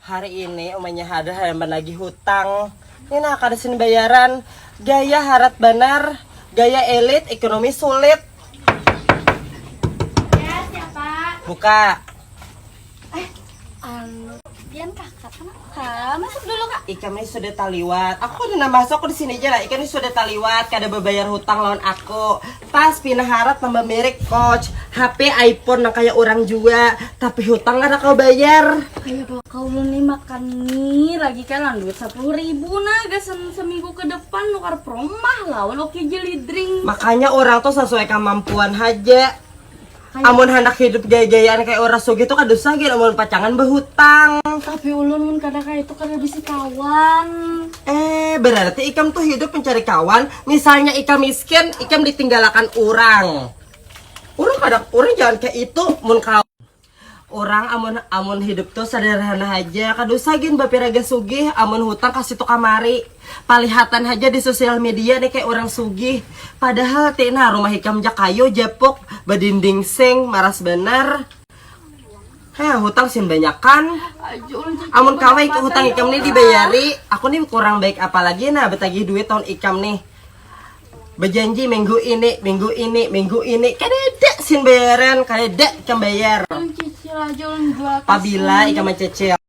Hari ini umanya ada yang menagih hutang. Ini nak ada sini bayaran. Gaya harat benar, gaya elit, ekonomi sulit. Ya, siapa? Buka. Pian kakak, kenapa? Masuk dulu kak. Ikan ini sudah taliwat. Aku udah masuk aku di sini aja lah. Ikan ini sudah taliwat. Kada berbayar hutang lawan aku. Pas pindah harat tambah merek coach. HP iPhone yang kayak orang juga. Tapi hutang ada kau bayar. Ayo kau lu nih makan nih lagi kan duit 10.000 nah gas seminggu ke depan nukar promah lah walau jeli drink. Makanya orang tuh sesuai kemampuan aja. Amun hendak hidup gaya-gayaan kayak orang sugi itu kan dosa gitu, amun pacangan berhutang. Tapi ulun mun kadang kayak itu kada bisa kawan. Berarti ikam tuh hidup mencari kawan. Misalnya ikam miskin, ikam ditinggalkan orang. Orang jangan kayak itu, mun kawan. Orang amun hidup tuh sederhana aja. Kadosa gin bapiraga sugih, amun hutang kasih tuh kamari. Palihatan aja di sosial media nih kayak orang sugih. Padahal tina rumah ikam jakayo japok, badinding seng, maras benar. Hutang sin banyakan. Amun kawai hutang ikam nih dibayari, aku nih kurang baik apalagi nah betagih duit tahun ikam nih. Berjanji minggu ini, kadeda sin bayaran, kadeda ikam bayar. Cicil aja ulun jual. Apabila ikam mencecil.